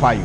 5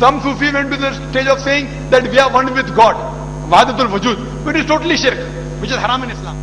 Some Sufi went to the stage of saying that we are one with God, wahdatul wujud, which is totally shirk, which is haram in Islam.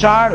4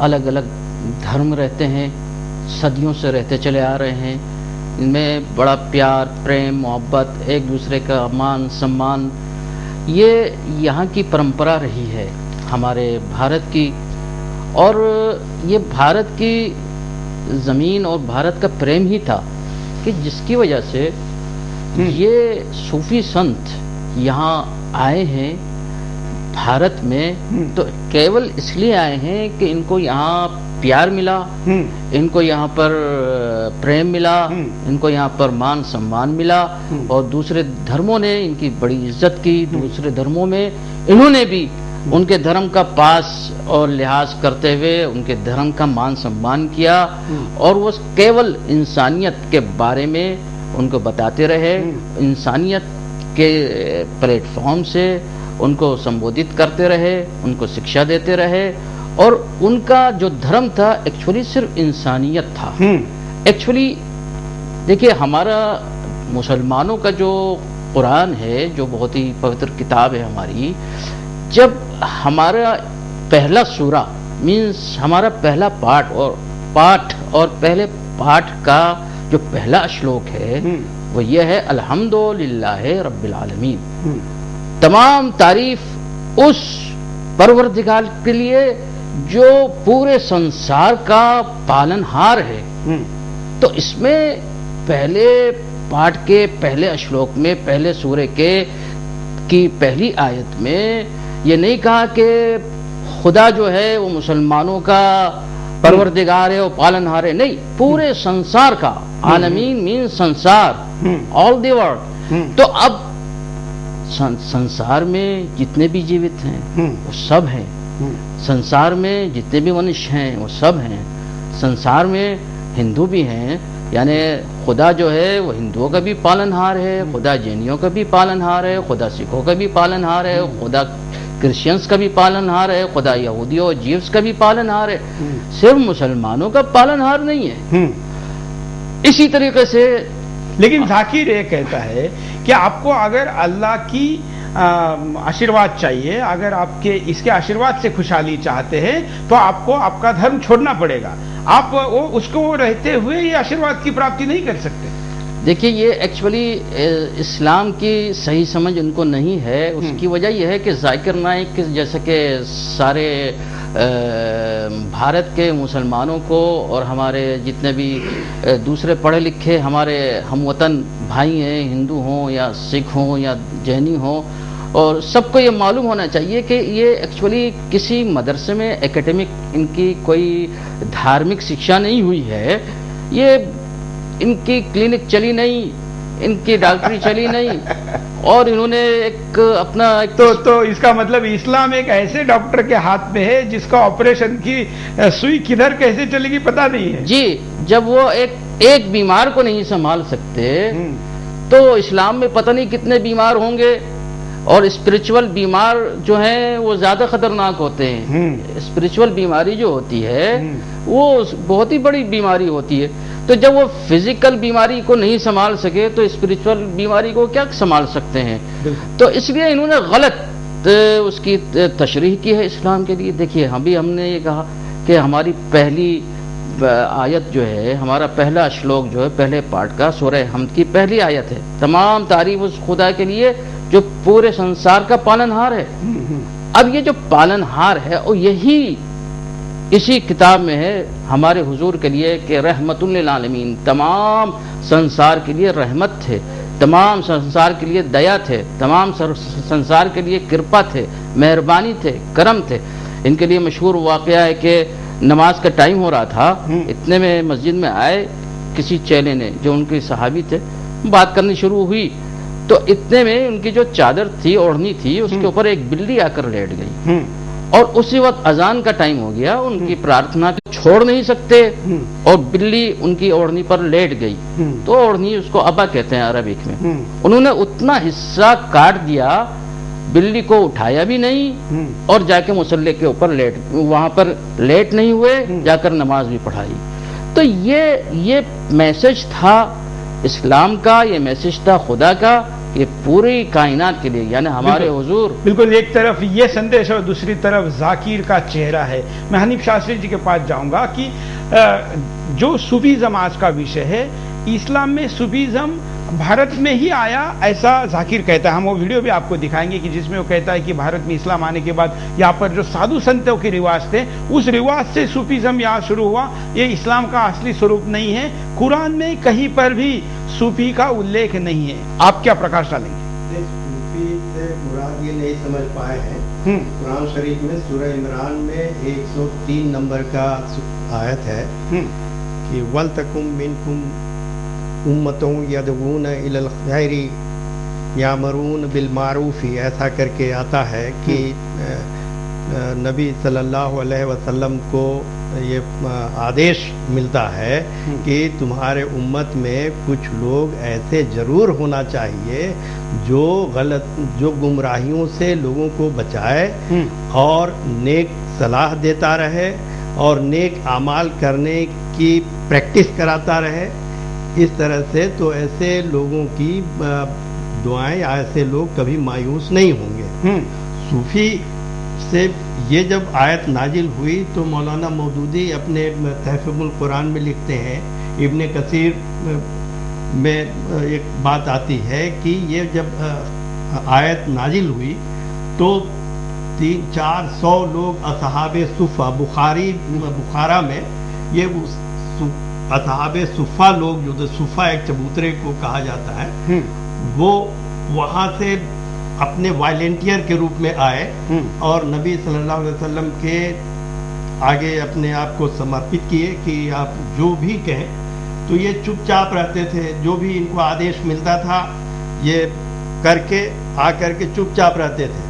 الگ الگ دھرم رہتے ہیں، صدیوں سے رہتے چلے آ رہے ہیں، ان میں بڑا پیار، پریم، محبت، ایک دوسرے کا مان سمان، یہ یہاں کی پرمپرا رہی ہے ہمارے بھارت کی، اور یہ بھارت کی زمین اور بھارت کا پریم ہی تھا کہ جس کی وجہ سے یہ صوفی سنت یہاں آئے ہیں بھارت میں، تو کیول اس لیے آئے ہیں کہ ان کو یہاں پیار ملا، ان کو یہاں پر پریم ملا، ان کو یہاں پر مان سمان ملا، اور دوسرے دھرموں نے ان کی بڑی عزت کی، دوسرے دھرموں میں انہوں نے بھی ان کے دھرم کا پاس اور لحاظ کرتے ہوئے ان کے دھرم کا مان سمان کیا، اور وہ کیول انسانیت کے بارے میں ان کو بتاتے رہے، انسانیت کے پلیٹ فارم سے ان کو سمبودھت کرتے رہے، ان کو شکشا دیتے رہے، اور ان کا جو دھرم تھا ایکچولی صرف انسانیت تھا۔ ایکچولی دیکھیے ہمارا مسلمانوں کا جو قرآن ہے، جو بہت ہی پوتر کتاب ہے ہماری، جب ہمارا پہلا سورہ مینس ہمارا پہلا پاٹ اور پہلے پاٹ کا جو پہلا اشلوک ہے وہ یہ ہے الحمدللہ رب العالمین، تمام تعریف اس پروردگار کے لیے جو پورے سنسار کا پالن ہار ہے۔ تو اس میں پہلے پاٹ کے پہلے اشلوک میں، پہلے سورے کی پہلی آیت میں یہ نہیں کہا کہ خدا جو ہے وہ مسلمانوں کا پروردگار ہے، وہ پالن ہار ہے، نہیں، پورے سنسار کا، عالمین مین سنسار، آل دی ورلڈ۔ تو اب سنسار میں جتنے بھی جیوت ہیں وہ سب ہیں، سنسار میں جتنے بھی منش ہیں وہ سب ہیں، سنسار میں ہندو بھی ہیں، یعنی خدا جو ہے وہ ہندوؤں کا بھی پالن ہار ہے، خدا جینیوں کا بھی پالن ہار ہے، خدا سکھوں کا بھی پالن ہار ہے، خدا کرسچنس کا بھی پالن ہار ہے، خدا یہودیوں اور جیوس کا بھی پالن ہار ہے، صرف مسلمانوں کا پالن ہار نہیں ہے۔ اسی طریقے سے لیکن ذاکر یہ کہتا ہے کہ آپ کو اگر اللہ کی آشیرواد چاہیے، اگر آپ کے اس کے آشیرواد سے خوشحالی چاہتے ہیں تو آپ کو آپ کا دھرم چھوڑنا پڑے گا، آپ اس کو رہتے ہوئے یہ آشیرواد کی پراپتی نہیں کر سکتے۔ دیکھیے یہ ایکچولی اسلام کی صحیح سمجھ ان کو نہیں ہے، اس کی وجہ یہ ہے کہ ذاکر نائک جیسے کہ سارے بھارت کے مسلمانوں کو اور ہمارے جتنے بھی دوسرے پڑھے لکھے ہمارے ہم وطن بھائی ہیں، ہندو ہوں یا سکھ ہوں یا جینی ہوں، اور سب کو یہ معلوم ہونا چاہیے کہ یہ ایکچولی کسی مدرسے میں اکیڈمک ان کی کوئی دھارمک شکشا نہیں ہوئی ہے، یہ ان کی کلینک چلی نہیں، ان کی ڈاکٹری چلی نہیں، اور انہوں نے ایک اپنا تو اس کا مطلب اسلام ایک ایسے ڈاکٹر کے ہاتھ میں ہے جس کا آپریشن کی سوئی کدھر کیسے چلے گی پتہ نہیں ہے۔ جی، جب وہ ایک بیمار کو نہیں سنبھال سکتے تو اسلام میں پتہ نہیں کتنے بیمار ہوں گے، اور اسپرچول بیمار جو ہیں وہ زیادہ خطرناک ہوتے ہیں۔ اسپرچول بیماری جو ہوتی ہے وہ بہت ہی بڑی بیماری ہوتی ہے، تو جب وہ فزیکل بیماری کو نہیں سنبھال سکے تو اسپرچول بیماری کو کیا سنبھال سکتے ہیں؟ تو اس لیے انہوں نے غلط اس کی تشریح کی ہے اسلام کے لیے۔ دیکھیے ہم نے یہ کہا کہ ہماری پہلی آیت جو ہے، ہمارا پہلا اشلوک جو ہے پہلے پارٹ کا سورہ حمد کی پہلی آیت ہے، تمام تعریف اس خدا کے لیے جو پورے سنسار کا پالن ہار ہے۔ اب یہ جو پالن ہار ہے وہ یہی اسی کتاب میں ہے ہمارے حضور کے لیے کہ رحمت للعالمین، تمام سنسار کے لیے رحمت تھے، تمام سنسار کے لیے دیا تھے، تمام سنسار کے لیے کرپا تھے، مہربانی تھے، کرم تھے۔ ان کے لیے مشہور واقعہ ہے کہ نماز کا ٹائم ہو رہا تھا، اتنے میں مسجد میں آئے کسی چیلے نے جو ان کے صحابی تھے، بات کرنی شروع ہوئی، تو اتنے میں ان کی جو چادر تھی، اوڑھنی تھی، اس کے اوپر ایک بلی آ کر لیٹ گئی، اور اسی وقت اذان کا ٹائم ہو گیا، ان کی پرارتھنا چھوڑ نہیں سکتے، اور بلی ان کی اوڑھنی پر لیٹ گئی، تو اوڑھنی اس کو ابا کہتے ہیں عربک میں، انہوں نے اتنا حصہ کاٹ دیا، بلی کو اٹھایا بھی نہیں، اور جا کے مصلی کے اوپر وہاں پر لیٹ نہیں ہوئے، جا کر نماز بھی پڑھائی۔ تو یہ میسج تھا اسلام کا، یہ میسج تھا خدا کا یہ پوری کائنات کے لیے یعنی ہمارے حضور بالکل ایک طرف یہ سندیش اور دوسری طرف ذاکر کا چہرہ ہے. میں حنیف شاستری جی کے پاس جاؤں گا کہ جو صوفیزم آج کا وشے ہے، اسلام میں صوفیزم بھارت میں ہی آیا ایسا ذاکر کہتا ہے. ہم وہ ویڈیو بھی آپ کو دکھائیں گے کہ جس میں وہ کہتا ہے کہ بھارت میں اسلام آنے کے بعد یہاں پر جو سادھو سنتوں کے رواج تھے اس رواج سے صوفیزم یہاں شروع ہوا. یہ اسلام کا اصلی سوروپ نہیں ہے. قرآن میں کہیں پر بھی صوفی کا الیکھ نہیں ہے. آپ کیا پرکاش ڈالیں گے؟ صوفی سے مراد یہ نہیں سمجھ پائے ہیں. قرآن شریف میں سورہ عمران میں 103 نمبر کا آیت ہے کہ وَلْتَكُمْ مِنْكُمْ امتوں یدعون الی الخیر یامرون بالمعروف، ایسا کر کے آتا ہے کہ نبی صلی اللہ علیہ وسلم کو یہ آدیش ملتا ہے کہ تمہارے امت میں کچھ لوگ ایسے ضرور ہونا چاہیے جو گمراہیوں سے لوگوں کو بچائے اور نیک صلاح دیتا رہے اور نیک اعمال کرنے کی پریکٹس کراتا رہے. اس طرح سے تو ایسے لوگوں کی دعائیں، ایسے لوگ کبھی مایوس نہیں ہوں گے. صوفی سے یہ جب آیت نازل ہوئی تو مولانا مودودی اپنے تحفظ القرآن میں لکھتے ہیں، ابن کثیر میں ایک بات آتی ہے کہ یہ جب آیت نازل ہوئی تو 300-400 لوگ اصحاب صفہ، بخارا میں یہ اصحاب صفہ لوگ جو صفہ ایک چبوترے کو کہا جاتا ہے، وہ وہاں سے اپنے والنٹیئر کے روپ میں آئے اور نبی صلی اللہ علیہ وسلم کے آگے اپنے آپ کو سمرپت کیے کہ آپ جو بھی کہیں. تو یہ چپ چاپ رہتے تھے، جو بھی ان کو آدیش ملتا تھا یہ کر کے آ کر کے چپ چاپ رہتے تھے.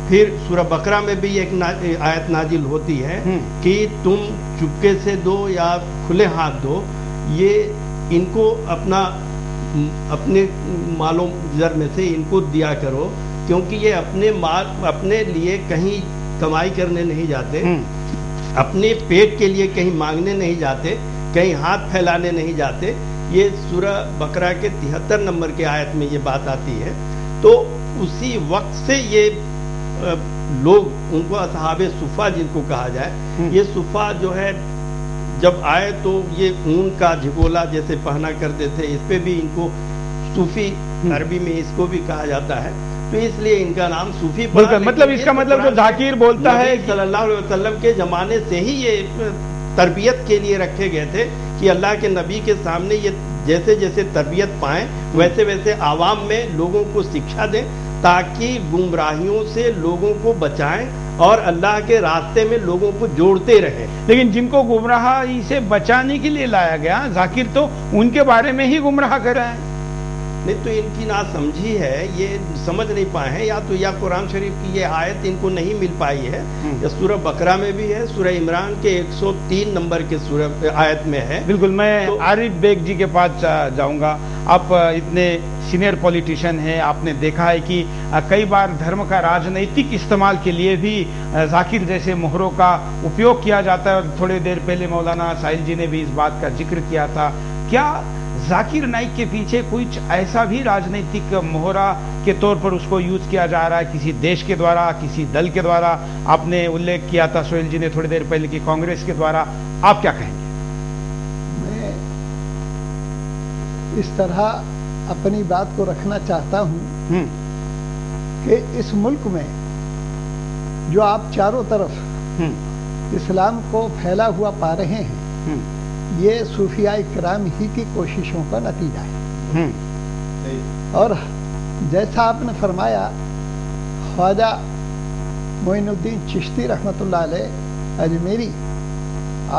پھر سورہ بقرہ میں بھی ایک آیت نازل ہوتی ہے کہ تم چپکے سے دو یا کھلے ہاتھ دو، یہ ان کو اپنے مالوں زر میں سے ان کو دیا کرو، کیونکہ یہ اپنے لیے کہیں کمائی کرنے نہیں جاتے، اپنے پیٹ کے لیے کہیں مانگنے نہیں جاتے، کہیں ہاتھ پھیلانے نہیں جاتے. یہ سورہ بقرہ کے 73 نمبر کے آیت میں یہ بات آتی ہے. تو اسی وقت سے یہ لوگ، ان کو اصحاب صفہ جن کو کہا جائے، یہ صفہ جو ہے جب آئے تو یہ اون کا جھگولا جیسے پہنا کرتے تھے، اس پہ بھی ان کو صوفی، عربی میں اس کو بھی کہا جاتا ہے. تو اس لیے ان کا نام صوفی پڑا. مطلب اس کا مطلب جو ذاکر بولتا ہے صلی اللہ علیہ وسلم کے زمانے سے ہی یہ تربیت کے لیے رکھے گئے تھے کہ اللہ کے نبی کے سامنے یہ جیسے جیسے تربیت پائیں ویسے ویسے عوام میں لوگوں کو سکشا دیں تاکہ گمراہیوں سے لوگوں کو بچائیں اور اللہ کے راستے میں لوگوں کو جوڑتے رہیں. لیکن جن کو گمراہی سے بچانے کے لیے لایا گیا، ذاکر تو ان کے بارے میں ہی گمراہ کر رہا ہے. نہیں تو ان کی ناسمجھی ہے، یہ سمجھ نہیں پائے ہیں، یا قرآن شریف کی یہ آیت ان کو نہیں مل پائی ہے. یا سورہ بقرہ میں بھی ہے، سورہ عمران کے 103 نمبر کے سورہ آیت میں ہے. بالکل. میں عارف بیگ جی کے پاس جاؤں گا. آپ اتنے سینئر پولیٹیشین ہیں، آپ نے دیکھا ہے کہ کئی بار دھرم کا راجنیتک استعمال کے لیے بھی ذاکر جیسے مہروں کا اپیوگ کیا جاتا ہے، اور تھوڑے دیر پہلے مولانا ساحل جی نے بھی اس بات کا ذکر کیا تھا. کیا ذاکر نائک کے پیچھے کچھ ایسا بھی راجنیتک مہرہ کے طور پر اس کو یوز کیا جا رہا ہے، کسی دیش کے دوارا، کسی دل کے دوارا؟ آپ نے الیکھ کیا تھا سہیل جی نے تھوڑی دیر پہلے کی کانگریس کے دوارا. آپ کیا کہیں گے؟ میں اس طرح اپنی بات کو رکھنا چاہتا ہوں کہ اس ملک میں جو آپ چاروں طرف اسلام کو پھیلا ہوا پا رہے ہیں، یہ صوفیاء کرام ہی کی کوششوں کا نتیجہ ہے. اور جیسا آپ نے فرمایا، خواجہ معین الدین چشتی رحمۃ اللہ علیہ اجمیری،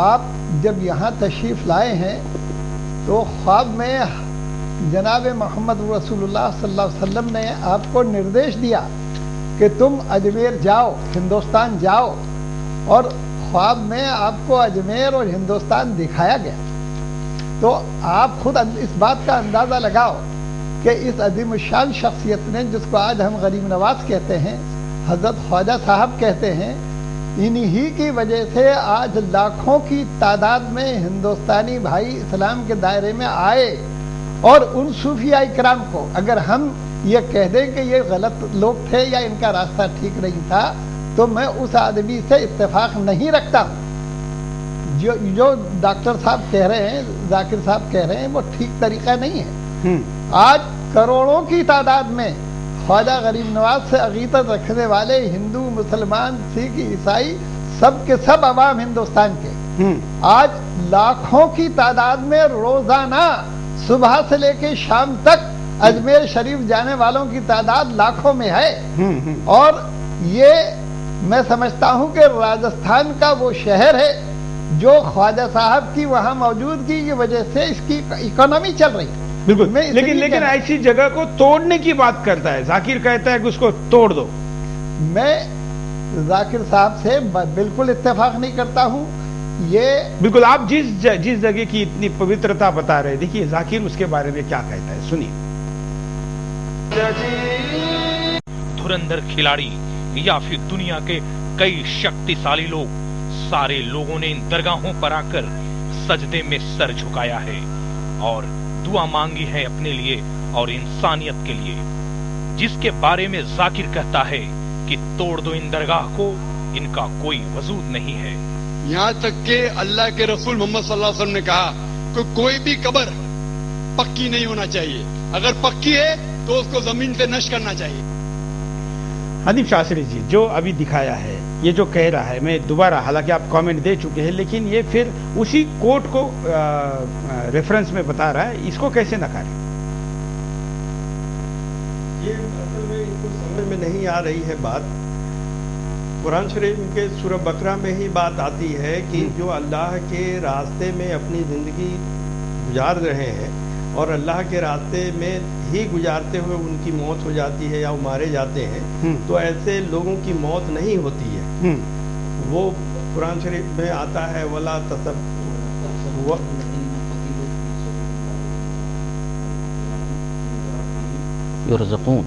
آپ جب یہاں تشریف لائے ہیں تو خواب میں جناب محمد رسول اللہ صلی اللہ علیہ وسلم نے آپ کو نردیش دیا کہ تم اجمیر جاؤ، ہندوستان جاؤ، اور خواب میں آپ کو اجمیر اور ہندوستان دکھایا گیا. تو آپ خود اس بات کا اندازہ لگاؤ کہ اس عظیم الشان شخصیت نے، جس کو آج ہم غریب نواز کہتے ہیں، حضرت خواجہ صاحب کہتے ہیں، انہی کی وجہ سے آج لاکھوں کی تعداد میں ہندوستانی بھائی اسلام کے دائرے میں آئے. اور ان صوفیاء کرام کو اگر ہم یہ کہہ دیں کہ یہ غلط لوگ تھے یا ان کا راستہ ٹھیک نہیں تھا، تو میں اس آدمی سے اتفاق نہیں رکھتا ہوں۔ جو ڈاکٹر صاحب کہہ رہے ہیں، ذاکر صاحب کہہ رہے ہیں، وہ ٹھیک طریقہ نہیں ہے۔ آج کروڑوں کی تعداد میں خواجہ غریب نواز سے عقیدت رکھنے والے ہندو، مسلمان، سکھ، عیسائی، سب کے سب عوام ہندوستان کے آج لاکھوں کی تعداد میں روزانہ صبح سے لے کے شام تک اجمیر شریف جانے والوں کی تعداد لاکھوں میں ہے۔ اور یہ میں سمجھتا ہوں کہ راجستھان کا وہ شہر ہے جو خواجہ صاحب کی وہاں موجودگی کی وجہ سے اس کی اکانومی چل رہی ہے۔ بالکل، لیکن ایسی جگہ کو توڑنے کی بات کرتا ہے، ذاکر کہتا ہے کہ اس کو توڑ دو۔ میں ذاکر صاحب سے بالکل اتفاق نہیں کرتا ہوں۔ یہ بالکل، آپ جس جگہ کی اتنی پوترتا بتا رہے، دیکھیے ذاکر اس کے بارے میں کیا کہتا ہے، سنیے۔ دھرندر کھلاڑی یا پھر دنیا کے کئی شکتیشالی لوگ، سارے لوگوں نے ان درگاہوں پر آ کر سجدے میں سر جھکایا ہے اور دعا مانگی ہے اپنے لیے اور انسانیت کے لیے، جس کے بارے میں ذاکر کہتا ہے کہ توڑ دو ان درگاہ کو، ان کا کوئی وجود نہیں ہے۔ یہاں تک کہ اللہ کے رسول محمد صلی اللہ علیہ وسلم نے کہا کہ کوئی بھی قبر پکی نہیں ہونا چاہیے، اگر پکی ہے تو اس کو زمین سے نش کرنا چاہیے۔ حنیف شاستری جی جو ابھی دکھایا ہے، یہ جو کہہ رہا ہے، میں دوبارہ، حالانکہ آپ کامنٹ دے چکے ہیں لیکن یہ پھر اسی کوٹ کو ریفرنس میں بتا رہا ہے، اس کو کیسے نکاریں؟ یہ اصل میں ان کو سمجھ میں نہیں آ رہی ہے بات۔ قرآن شریف کے سورہ بقرہ میں ہی بات آتی ہے کہ جو اللہ کے راستے میں اپنی زندگی گزار رہے ہیں اور اللہ کے راستے میں ہی گزارتے ہوئے ان کی موت ہو جاتی ہے یا وہ مارے جاتے ہیں، تو ایسے لوگوں کی موت نہیں ہوتی ہے۔ وہ قرآن شریف میں آتا ہے وَلَا یرزقون،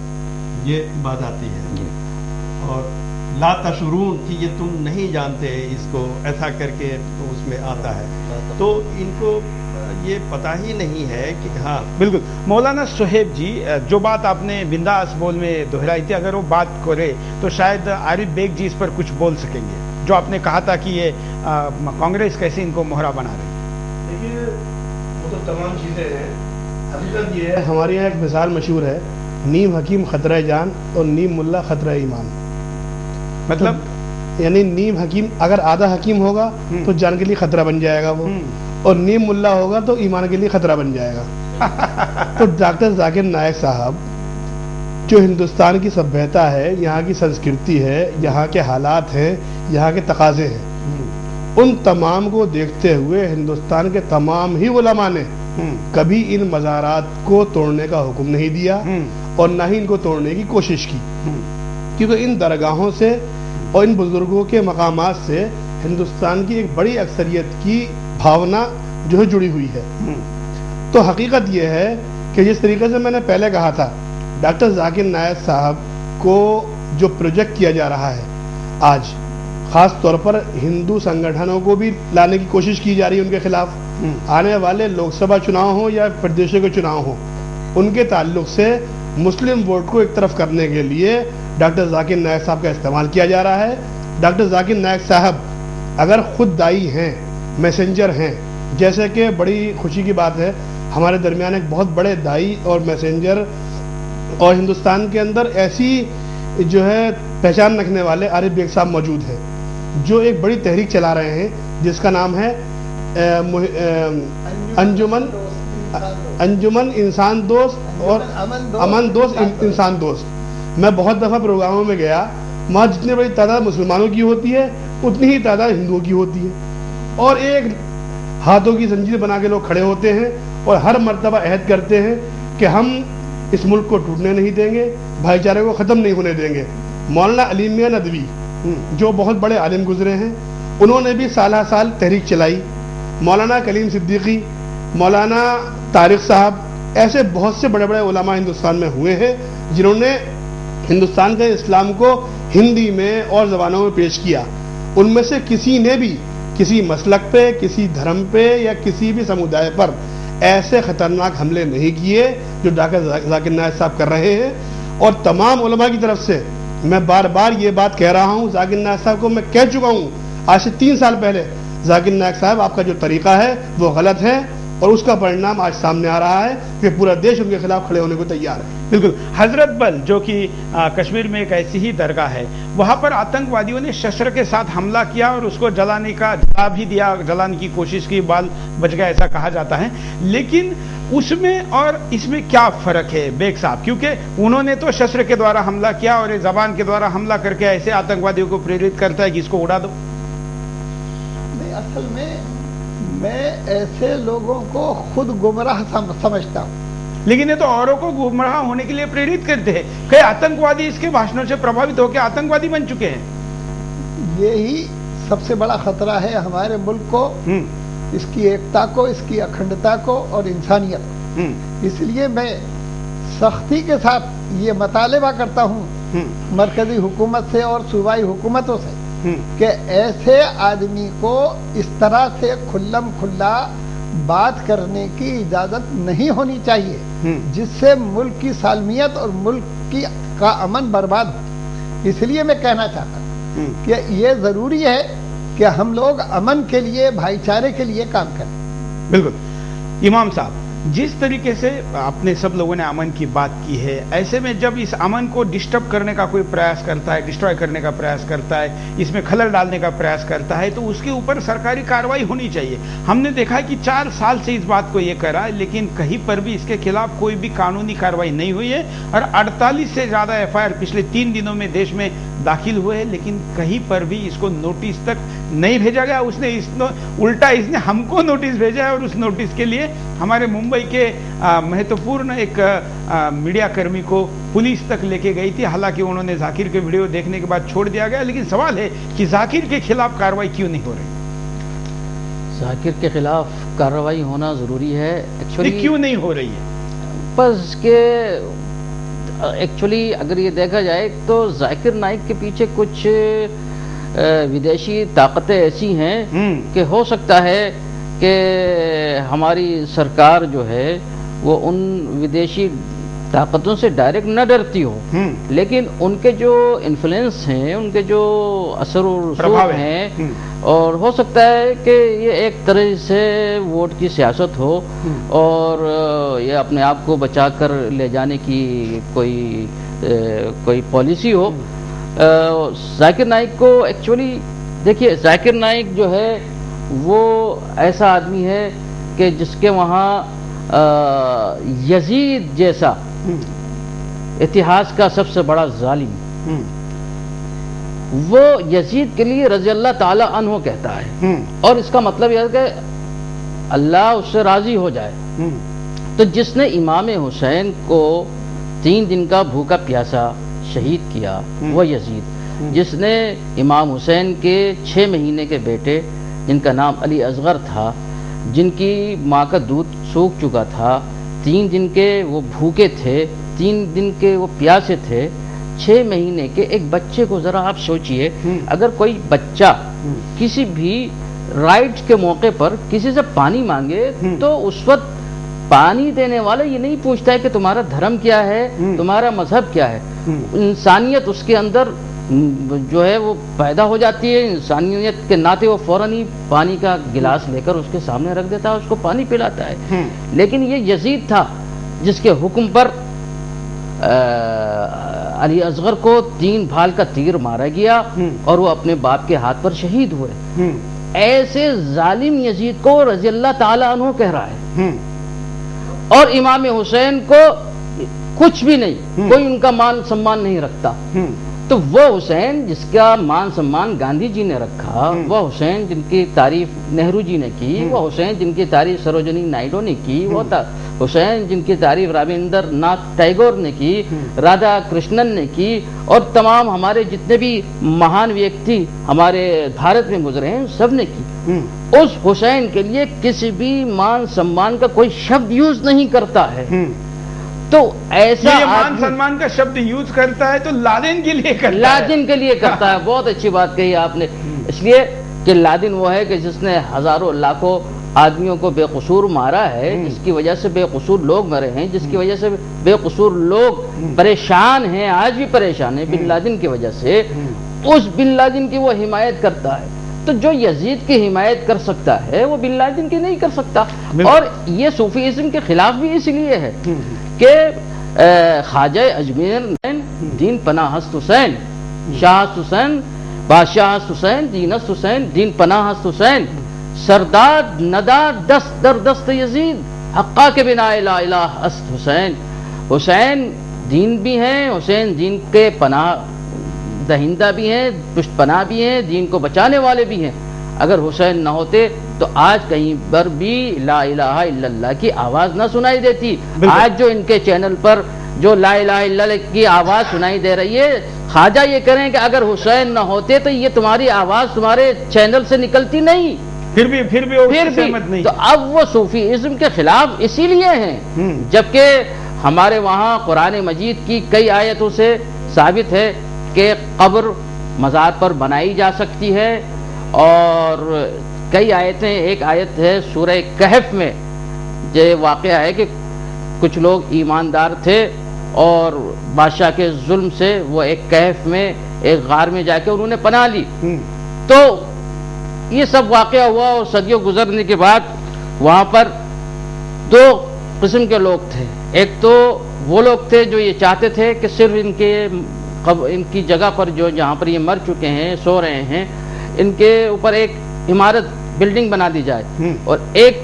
یہ بات آتی ہے، اور لا تشعرون کہ یہ تم نہیں جانتے اس کو، ایسا کر کے اس میں آتا ہے۔ تو ان کو یہ پتہ ہی نہیں ہے کہ ہاں بالکل۔ مولانا صہیب جی جو بات آپ نے بنداس بول میں دہرائی تھی، اگر وہ بات کرے تو شاید عارف بیگ جی اس پر کچھ بول سکیں گے، جو آپ نے کہا تھا کہ یہ کانگریس کیسے ان کو مہرا بنا رہی ہے۔ دیکھیے وہ تو تمام چیزیں ہیں، حقیقت یہ ہے، ہمارے یہاں ایک مثال مشہور ہے، نیم حکیم خطرہ جان اور نیم ملا خطرہ ایمان۔ مطلب یعنی نیم حکیم اگر آدھا حکیم ہوگا تو جان کے لیے خطرہ بن جائے گا وہ، اور نیم ملا ہوگا تو ایمان کے لیے خطرہ بن جائے گا۔ تو ڈاکٹر ذاکر نائک صاحب جو ہندوستان کی سبھیتا ہے، یہاں کی سنسکرتی ہے، یہاں کے حالات ہیں، یہاں کے تقاضے ہیں، ان تمام کو دیکھتے ہوئے ہندوستان کے تمام ہی علماء نے کبھی ان مزارات کو توڑنے کا حکم نہیں دیا اور نہ ہی ان کو توڑنے کی کوشش کی، کیونکہ ان درگاہوں سے اور ان بزرگوں کے مقامات سے ہندوستان کی ایک بڑی اکثریت کی بھاونا جو ہے جڑی ہوئی ہے۔ تو حقیقت یہ ہے کہ جس طریقے سے میں نے پہلے کہا تھا، ڈاکٹر ذاکر نائک صاحب کو جو پروجیکٹ کیا جا رہا ہے آج، خاص طور پر ہندو سنگٹھنوں کو بھی لانے کی کوشش کی جا رہی ہے ان کے خلاف، آنے والے لوک سبھا چناؤ ہوں یا پردیشوں کے چناؤ ہوں، ان کے تعلق سے مسلم ووٹ کو ایک طرف کرنے کے لیے ڈاکٹر ذاکر نائک صاحب کا استعمال کیا جا رہا ہے۔ ڈاکٹر ذاکر نائک صاحب اگر خود دائی ہیں، میسنجر ہیں، جیسے کہ بڑی خوشی کی بات ہے ہمارے درمیان ایک بہت بڑے دائی اور میسنجر اور ہندوستان کے اندر ایسی جو ہے پہچان رکھنے والے عارف بیگ صاحب موجود ہیں، جو ایک بڑی تحریک چلا رہے ہیں جس کا نام ہے انجمن انسان دوست اور امن دوست انسان دوست۔ میں بہت دفعہ پروگراموں میں گیا، وہاں جتنی بڑی تعداد مسلمانوں کی ہوتی ہے اتنی ہی تعداد ہندوؤں کی ہوتی ہے، اور ایک ہاتھوں کی زنجیر بنا کے لوگ کھڑے ہوتے ہیں اور ہر مرتبہ عہد کرتے ہیں کہ ہم اس ملک کو ٹوٹنے نہیں دیں گے، بھائی چارے کو ختم نہیں ہونے دیں گے۔ مولانا علی میاں ندوی جو بہت بڑے عالم گزرے ہیں، انہوں نے بھی سالہ سال تحریک چلائی، مولانا کلیم صدیقی، مولانا طارق صاحب، ایسے بہت سے بڑے بڑے علماء ہندوستان میں ہوئے ہیں جنہوں نے ہندوستان کے اسلام کو ہندی میں اور زبانوں میں پیش کیا۔ ان میں سے کسی نے بھی کسی مسلک پہ، کسی دھرم پہ یا کسی بھی سمودائے پر ایسے خطرناک حملے نہیں کیے جو ڈاکٹر ذاکر نائک صاحب کر رہے ہیں. اور تمام علماء کی طرف سے میں بار بار یہ بات کہہ رہا ہوں. ذاکر نائک صاحب کو میں کہہ چکا ہوں آج سے 3 سال پہلے، ذاکر نائک صاحب آپ کا جو طریقہ ہے وہ غلط ہے، اور اس کا پرینام آج سامنے آ رہا ہے کہ پورا دیش ان کے خلاف کھڑے ہونے کو تیار ہے. بالکل. حضرت بل جو کہ کشمیر میں ایک ایسی ہی درگاہ ہے، وہاں پر آتنکوادیوں نے شسر کے ساتھ حملہ کیا اور اس کو جلا بھی دیا، جلانے کی کوشش کی، بال بچ گیا ایسا کہا جاتا ہے. لیکن اس میں اور اس میں کیا فرق ہے بیگ صاحب؟ کیونکہ انہوں نے تو شسر کے دوارا حملہ کیا اور زبان کے دوارا حملہ کر کے ایسے آتنکوادیوں کو پریرت کرتا ہے کہ اس کو اڑا دو. نہیں، اصل میں ایسے لوگوں کو خود گمراہ سمجھتا ہوں. لیکن یہ تو اوروں کو گمراہ ہونے کے لیے پریرت کرتے ہیں. کئی آتنکوادی اس کے بھاشنوں سے پربھاوت ہو کے آتنکوادی بن چکے ہیں. یہی سب سے بڑا خطرہ ہے ہمارے ملک کو، اس کی ایکتا کو، اس کی اکھنڈتا کو اور انسانیت کو. اس لیے میں سختی کے ساتھ یہ مطالبہ کرتا ہوں مرکزی حکومت سے اور صوبائی حکومتوں سے کہ ایسے آدمی کو اس طرح سے کھلم کھلا بات کرنے کی اجازت نہیں ہونی چاہیے جس سے ملک کی سالمیت اور ملک کا امن برباد ہو. اس لیے میں کہنا چاہتا ہوں کہ یہ ضروری ہے کہ ہم لوگ امن کے لیے، بھائی چارے کے لیے کام کریں. بالکل. امام صاحب، جس طریقے سے آپ نے سب لوگوں نے امن کی بات کی ہے، ایسے میں جب اس امن کو ڈسٹرب کرنے کا کوئی پریاس کرتا ہے، ڈسٹروائے کرنے کا پریاس کرتا ہے، اس میں خلل ڈالنے کا پریاس کرتا ہے، تو اس کے اوپر سرکاری کارروائی ہونی چاہیے. ہم نے دیکھا ہے کہ 4 سال سے اس بات کو یہ کرا ہے، لیکن کہیں پر بھی اس کے خلاف کوئی بھی قانونی کارروائی نہیں ہوئی ہے. اور 48 سے زیادہ FIR پچھلے 3 دنوں میں دیش میں داخل ہوئے ہیں، لیکن کہیں پر بھی اس کو نوٹس تک نہیں بھیجا گیا. الٹا اس نے ہم کو نوٹس بھیجا ہے، اور اس نوٹس کے لیے ہمارے ممبئی کے مہتوپورن ایک میڈیا کرمی کو پولیس تک لے کے گئی تھی. حالانکہ انہوں نے ذاکر کے ویڈیو دیکھنے کے بعد چھوڑ دیا گیا. لیکن سوال ہے کہ ذاکر کے خلاف کارروائی کیوں نہیں ہو رہی؟ ذاکر کے خلاف کارروائی ہونا ضروری ہے. ایکچولی کیوں نہیں ہو رہی ہے؟ بس کہ ایکچولی اگر یہ دیکھا جائے تو ذاکر نائک کے پیچھے کچھ ودیشی طاقتیں ایسی ہیں کہ ہو سکتا ہے کہ ہماری سرکار جو ہے وہ ان ودیشی طاقتوں سے ڈائریکٹ نہ ڈرتی ہو، لیکن ان کے جو انفلوئنس ہیں، ان کے جو اثر و رسوخ ہیں، اور ہو سکتا ہے کہ یہ ایک طرح سے ووٹ کی سیاست ہو اور یہ اپنے آپ کو بچا کر لے جانے کی کوئی پالیسی ہو. ذاکر نائک کو ایکچولی دیکھیے، ذاکر نائک جو ہے وہ ایسا آدمی ہے کہ جس کے وہاں یزید جیسا اتہاس کا سب سے بڑا ظالم، وہ یزید کے لیے رضی اللہ تعالی عنہ کہتا ہے، اور اس کا مطلب یہ ہے کہ اللہ اس سے راضی ہو جائے. تو جس نے امام حسین کو 3 دن کا بھوکا پیاسا شہید کیا وہ یزید، جس نے امام حسین کے 6 مہینے کے بیٹے جن کا نام علی اصغر تھا، جن کی ماں کا دودھ سوکھ چکا تھا، 3 دن کے وہ بھوکے تھے، 3 دن کے وہ پیاسے تھے، 6 مہینے کے ایک بچے کو ذرا آپ سوچئے، اگر کوئی بچہ کسی بھی رائٹ کے موقع پر کسی سے پانی مانگے تو اس وقت پانی دینے والا یہ نہیں پوچھتا ہے کہ تمہارا دھرم کیا ہے، تمہارا مذہب کیا ہے. انسانیت اس کے اندر جو ہے وہ پیدا ہو جاتی ہے. انسانیت کے ناطے وہ فوراً ہی پانی کا گلاس لے کر اس کے سامنے رکھ دیتا ہے، اس کو پانی پلاتا ہے. لیکن یہ یزید تھا جس کے حکم پر علی اصغر کو 3 بھال کا تیر مارا گیا اور وہ اپنے باپ کے ہاتھ پر شہید ہوئے. ایسے ظالم یزید کو رضی اللہ تعالی عنہ کہہ رہا ہے، اور امام حسین کو کچھ بھی نہیں، کوئی ان کا مان سمان نہیں رکھتا. تو وہ حسین جس کا مان سمان گاندھی جی نے رکھا، وہ حسین جن کی تعریف نہرو جی نے کی، وہ حسین جن کی تعریف سروجنی نائیڈو نے کی، وہ حسین جن کی تعریف رابندر ناتھ ٹیگور نے کی، رادھا کرشنن نے کی، اور تمام ہمارے جتنے بھی مہان ویکتی ہمارے بھارت میں گزرے ہیں سب نے کی. اس حسین کے لیے کسی بھی مان سمان کا کوئی شبد یوز نہیں کرتا ہے. تو ایسا مان سمان کا شبد یوز کرتا ہے تو لادن کے لیے کرتا ہے. لادن کے لیے کرتا ہے. بہت اچھی بات کہی آپ نے. اس لیے کہ لادن وہ ہے کہ جس نے ہزاروں لاکھوں آدمیوں کو بے قصور مارا ہے، جس کی وجہ سے بے قصور لوگ مرے ہیں، جس کی وجہ سے بے قصور لوگ پریشان ہیں، آج بھی پریشان ہیں بن لادن کی وجہ سے، اس بن لادن کی وہ حمایت کرتا ہے، تو جو یزید کی حمایت کر سکتا ہے وہ بن لادن کی نہیں کر سکتا۔ اور یہ صوفیزم کے خلاف بھی اس لیے ہے کہ خواجہ اجمیر دین پناہ ہست حسین، شاہ ہست حسین، بادشاہ ہست حسین، دین ہست حسین، دین پناہ ہست حسین، سرداد ندار دست در دست یزید، حقا کے بنا لا الہ است حسین۔ حسین دین بھی ہیں، حسین دین کے پناہ دہندہ بھی ہیں، پشت پناہ بھی ہیں، دین کو بچانے والے بھی ہیں۔ اگر حسین نہ ہوتے تو آج کہیں پر بھی لا الہ الا اللہ کی آواز نہ سنائی دیتی۔ آج جو ان کے چینل پر جو لا الہ الا اللہ کی آواز سنائی دے رہی ہے، خواجہ یہ کریں کہ اگر حسین نہ ہوتے تو یہ تمہاری آواز تمہارے چینل سے نکلتی نہیں، پھر بھی تو اب وہ صوفیزم کے خلاف اسی لیے ہیں، جبکہ ہمارے وہاں قرآن مجید کی کئی آیتوں سے ثابت ہے کہ قبر مزار پر بنائی جا سکتی ہے، اور کئی آیتیں، ایک آیت ہے سورہ کہف میں، یہ واقعہ ہے کہ کچھ لوگ ایماندار تھے اور بادشاہ کے ظلم سے وہ ایک کہف میں ایک غار میں جا کے انہوں نے پناہ لی، تو یہ سب واقعہ ہوا اور صدیوں گزرنے کے بعد وہاں پر دو قسم کے لوگ تھے۔ ایک تو وہ لوگ تھے جو یہ چاہتے تھے کہ صرف ان کی جگہ پر جو جہاں پر یہ مر چکے ہیں، سو رہے ہیں، ان کے اوپر ایک عمارت بلڈنگ بنا دی جائے، اور ایک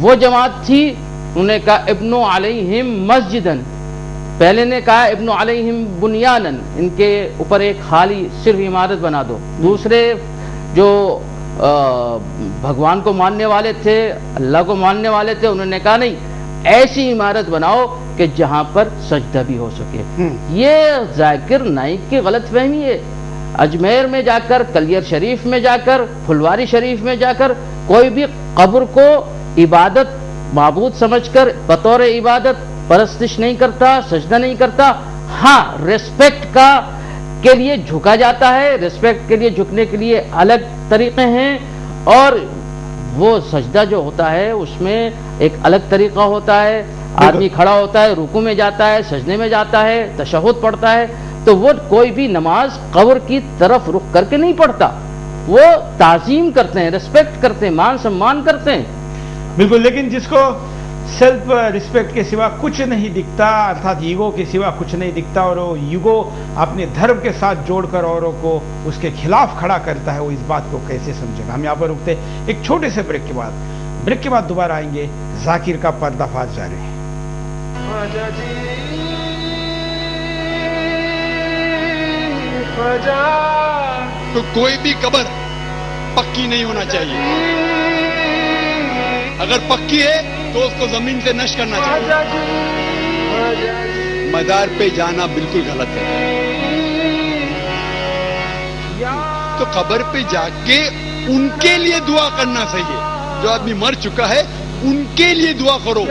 وہ جماعت تھی انہوں نے کہا ابن علیہم مسجدن، پہلے نے کہا ابن علیہم بنیانن، ان کے اوپر ایک خالی صرف عمارت بنا دو۔ دوسرے جو بھگوان کو ماننے والے تھے، اللہ کو ماننے والے تھے، انہوں نے کہا نہیں، ایسی عمارت بناؤ کہ جہاں پر سجدہ بھی ہو سکے۔ یہ ذاکر نائک کی غلط فہمی ہے۔ اجمیر میں جا کر، کلیر شریف میں جا کر، پھلواری شریف میں جا کر کوئی بھی قبر کو عبادت معبود سمجھ کر بطور عبادت پرستش نہیں کرتا، سجدہ نہیں کرتا۔ ہاں، ریسپیکٹ کے لیے جھکا جاتا ہے، ریسپیکٹ کے لیے جھکنے کے لیے الگ طریقے ہیں، اور وہ سجدہ جو ہوتا ہے اس میں ایک الگ طریقہ ہوتا ہے، آدمی کھڑا ہوتا ہے، رکوع میں جاتا ہے، سجدے میں جاتا ہے، تشہد پڑھتا ہے، تو وہ کوئی بھی نماز قبر کی طرف رخ کر کے نہیں پڑھتا، وہ تعظیم کرتے ہیں، ریسپیکٹ کرتے ہیں، مان سمان کرتے ہیں۔ بالکل، لیکن جس کو سیلف ریسپیکٹ کے سوا کچھ نہیں دکھتا، ارتھات ایگو کے سوا کچھ نہیں دکھتا، اور وہ ایگو اپنے دھرم کے ساتھ جوڑ کر اوروں کو اس کے خلاف کھڑا کرتا ہے، وہ اس بات کو کیسے سمجھے گا؟ ہم یہاں پر رکتے ایک چھوٹے سے بریک کے بعد دوبارہ آئیں گے، ذاکر کا پردہ فاش جاری ہے۔ تو کوئی بھی قبر پکی نہیں ہونا چاہیے، اگر پکی ہے تو اس کو زمین سے نش کرنا چاہیے۔ مزار پہ جانا بالکل غلط ہے، تو قبر پہ جا کے ان کے لیے دعا کرنا صحیح ہے۔ جو آدمی مر چکا ہے ان کے لیے دعا کرو۔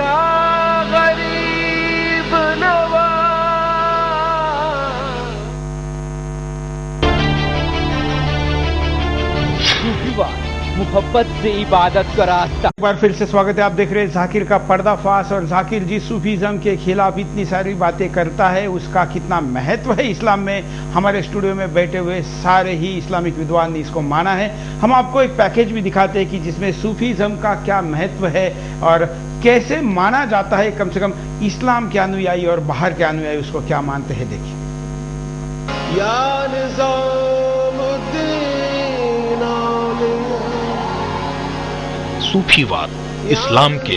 محبت سے عبادت کا راستہ۔ ایک بار پھر سے سواگت ہے، آپ دیکھ رہے ہیں ذاکر کا پردہ فاش، اور ذاکر جی صوفیزم کے خلاف اتنی ساری باتیں کرتا ہے، اس کا کتنا مہتو ہے اسلام میں۔ ہمارے اسٹوڈیو میں بیٹھے ہوئے سارے ہی اسلامک ودوان نے اس کو مانا ہے۔ ہم آپ کو ایک پیکیج بھی دکھاتے ہیں کہ جس میں صوفیزم کا کیا مہتو ہے اور کیسے مانا جاتا ہے، کم سے کم اسلام کے انویائی اور باہر کے انویائی اس کو کیا مانتے ہیں، دیکھیں۔ یا نظام الدین صوفی واد اسلام کے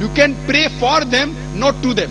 You can pray for them, not to them.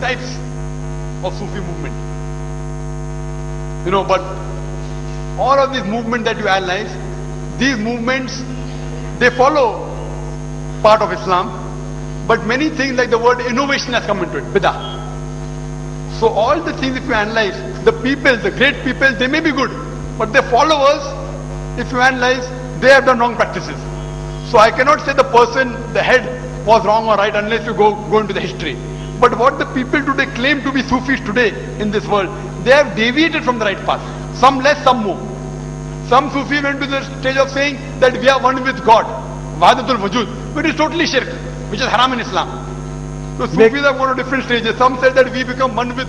Types of Sufi movement, but all of these movements that you analyze, these movements, they follow part of Islam, but many things like the word innovation has come into it, bidah. So all the things, if you analyze, the people, the great people, they may be good, but their followers, if you analyze, they have done wrong practices. So I cannot say the person, the head was wrong or right unless you go into the history. But what the people today claim to be Sufis today in this world, they have deviated from the right path. Some less, some more. Some Sufi went to the stage of saying that we are one with God, Wahdatul Wujud, which is totally shirk, which is haram in Islam. So Sufis have gone to different stages. Some said that we become one with.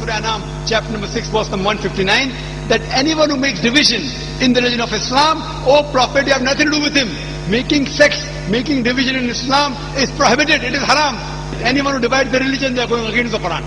Surah An-Nam, chapter number 6, verse number 159, that anyone who makes division in the religion of Islam, oh Prophet, you have nothing to do with him. Making sex, making division in Islam is prohibited, it is haram. Anyone who divides the religion, they are going against the Quran.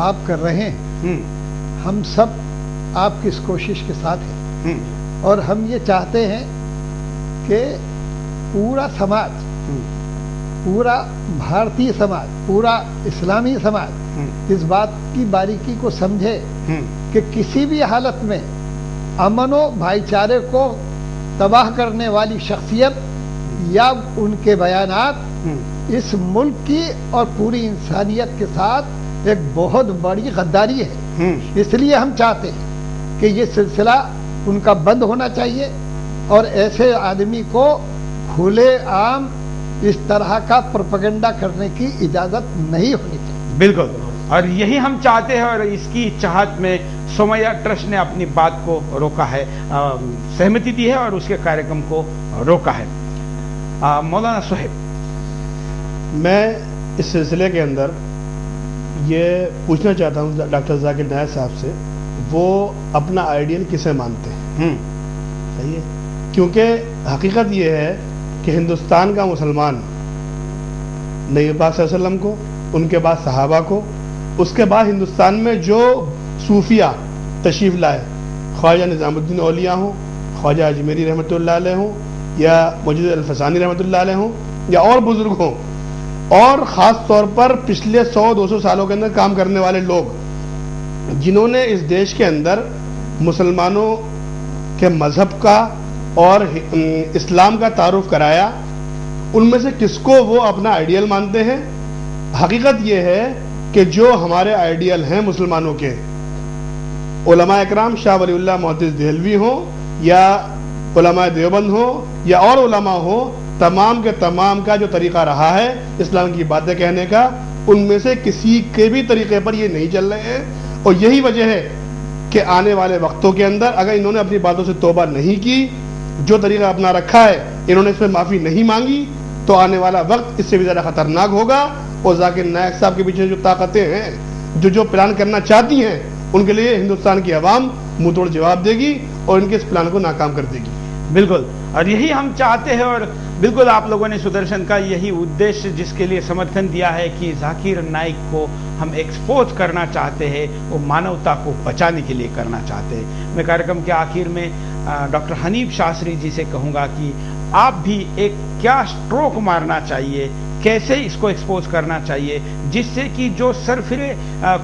آپ کر رہے ہیں ہم سب آپ کی اس کوشش کے ساتھ ہیں اور ہم یہ چاہتے ہیں کہ پورا سماج، پورا بھارتی سماج، پورا اسلامی سماج اس بات کی باریکی کو سمجھے کہ کسی بھی حالت میں امن و بھائی چارے کو تباہ کرنے والی شخصیت یا ان کے بیانات اس ملک کی اور پوری انسانیت کے ساتھ ایک بہت بڑی غداری ہے. اس لیے ہم چاہتے ہیں کہ یہ سلسلہ ان کا بند ہونا چاہیے اور ایسے آدمی کو کھلے عام اس طرح کا پروپیگنڈا کرنے کی اجازت نہیں ہونی چاہیے. بالکل، اور یہی ہم چاہتے ہیں اور اس کی چاہت میں سمیہ ٹرسٹ نے اپنی بات کو روکا ہے، سہمتی دی ہے اور اس کے کاریہ کو روکا ہے. مولانا صہیب، میں اس سلسلے کے اندر یہ پوچھنا چاہتا ہوں ڈاکٹر ذاکر نائک صاحب سے، وہ اپنا آئیڈیل کسے مانتے ہیں؟ صحیح ہے، کیونکہ حقیقت یہ ہے کہ ہندوستان کا مسلمان نبی پاک صلی اللہ علیہ وسلم کو، ان کے بعد صحابہ کو، اس کے بعد ہندوستان میں جو صوفیہ تشریف لائے، خواجہ نظام الدین اولیاء ہوں، خواجہ اجمیری رحمۃ اللہ علیہ ہوں، یا موجود الفسانی رحمۃ اللہ علیہ ہوں، یا اور بزرگ ہوں، اور خاص طور پر پچھلے 100-200 سالوں کے اندر کام کرنے والے لوگ جنہوں نے اس دیش کے اندر مسلمانوں کے مذہب کا اور اسلام کا تعارف کرایا، ان میں سے کس کو وہ اپنا آئیڈیل مانتے ہیں؟ حقیقت یہ ہے کہ جو ہمارے آئیڈیل ہیں مسلمانوں کے، علماء اکرام شاہ ولی اللہ محدث دہلوی ہوں یا علماء دیوبند ہوں یا اور علماء ہوں، تمام کے تمام کا جو طریقہ رہا ہے اسلام کی باتیں کہنے کا، ان میں سے کسی کے بھی طریقے پر یہ نہیں چل رہے ہیں. اور یہی وجہ ہے کہ آنے والے وقتوں کے اندر اگر انہوں نے اپنی باتوں سے توبہ نہیں کی، جو طریقہ اپنا رکھا ہے انہوں نے اس میں معافی نہیں مانگی، تو آنے والا وقت اس سے بھی زیادہ خطرناک ہوگا. اور ذاکر نائک صاحب کے پیچھے جو طاقتیں ہیں، جو پلان کرنا چاہتی ہیں، ان کے لیے ہندوستان کی عوام منہ توڑ جواب دے گی اور ان کے اس پلان کو ناکام کر دے گی. بالکل، اور یہی ہم چاہتے ہیں، اور بالکل آپ لوگوں نے سدرشن کا یہی ادیش جس کے لیے سمرتھن دیا ہے کہ ذاکر نائک کو ہم ایکسپوز کرنا چاہتے ہیں، وہ مانوتا کو بچانے کے لیے کرنا چاہتے ہیں. میں کارکرم کے آخر میں ڈاکٹر حنیف شاستری جی سے کہوں گا کہ آپ بھی ایک کیا سٹروک مارنا چاہیے، کیسے اس کو ایکسپوز کرنا چاہیے، جس سے کہ جو سرفرے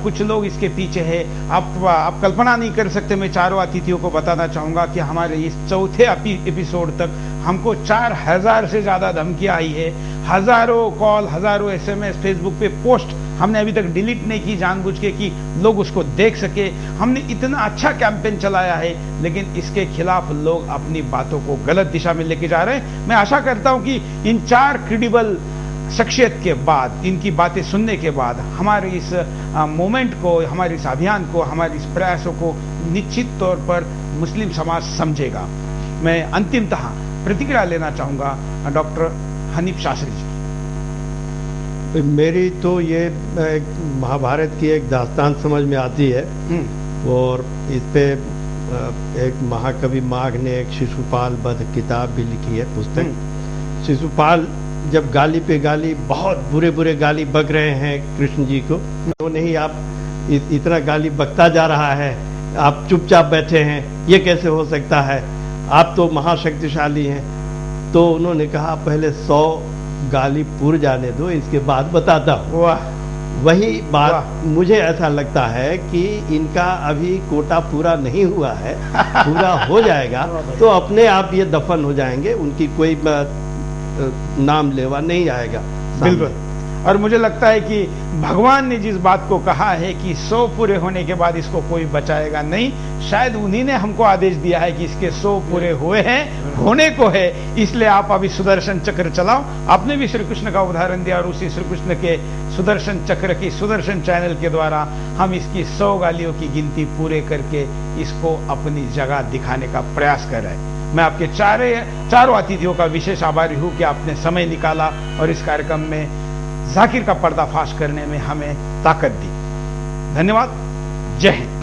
کچھ لوگ اس کے پیچھے ہیں، آپ کلپنا نہیں کر سکتے. میں چاروں اتھیوں کو بتانا چاہوں گا کہ ہمارے اس چوتھے ایپیسوڈ تک ہم کو 4000 سے زیادہ دھمکیاں آئی ہے، ہزاروں کال، ہزاروں SMS، فیس بک پہ پوسٹ ہم نے ابھی تک ڈیلیٹ نہیں کی جان بوجھ کے کہ لوگ اس کو دیکھ سکے. ہم نے اتنا اچھا کیمپین چلایا ہے، لیکن اس کے خلاف لوگ اپنی باتوں کو غلط دشا میں لے کے جا رہے ہیں. میں آشا کرتا ہوں کہ ان 4 کریڈیبل شخصیت کے بعد، ان کی باتیں سننے کے بعد ہمارے اس مومنٹ کو، ہمارے اس ابھیان کو، ہمارے اس پریاسوں کو نشچت طور پر مسلم سماج سمجھے گا. میں انتمتہ پرتکریا لینا چاہوں گا ڈاکٹر حنیف شاستری جی. میری تو یہ ایک مہابھارت کی ایک داستان سمجھ میں آتی ہے، اور اس پہ ایک مہاکوی ماگھ نے ایک ششوپال بدھ کتاب بھی لکھی ہے، پستک. ششوپال جب گالی پہ گالی، بہت برے برے گالی بک رہے ہیں کرشن جی کو، نہیں آپ اتنا گالی بکتا جا رہا ہے، آپ چپ چاپ بیٹھے ہیں، یہ کیسے ہو سکتا ہے، آپ تو مہا شکتیشالی ہیں. تو انہوں نے کہا پہلے 100 گالی پور جانے دو، اس کے بعد بتاتا ہوں. وہی بات مجھے ایسا لگتا ہے کہ ان کا ابھی کوٹا پورا نہیں ہوا ہے، پورا ہو جائے گا تو اپنے آپ یہ دفن ہو جائیں گے، ان کی کوئی نام لیوا نہیں آئے گا. بالکل، اور مجھے لگتا ہے کہ بھگوان نے جس بات کو کہا ہے کہ 100 پورے ہونے کے بعد اس کو کوئی بچائے گا نہیں، شاید انہی نے ہم کو آدیش دیا ہے کہ اس کے 100 پورے ہوئے ہیں، ہونے کو ہے. اس لیے آپ ابھی سدرشن چکر چلاؤ. آپ نے بھی شری کرشن کا ادھارن دیا، اور اسی شری کرشن کے سدرشن چکر کی سدرشن چینل کے دوارا ہم اس کی 100 گالیوں کی گنتی پورے کر کے اس کو اپنی جگہ دکھانے کا پریاس کر رہے ہیں. میں آپ کے چاروں اتھیوں کا وشیش آبھاری ہوں کہ آپ نے سمے نکالا اور اس کارکرم میں ذاکر کا پردہ فاش کرنے میں ہمیں طاقت دی. دھنیہ واد. جے ہند.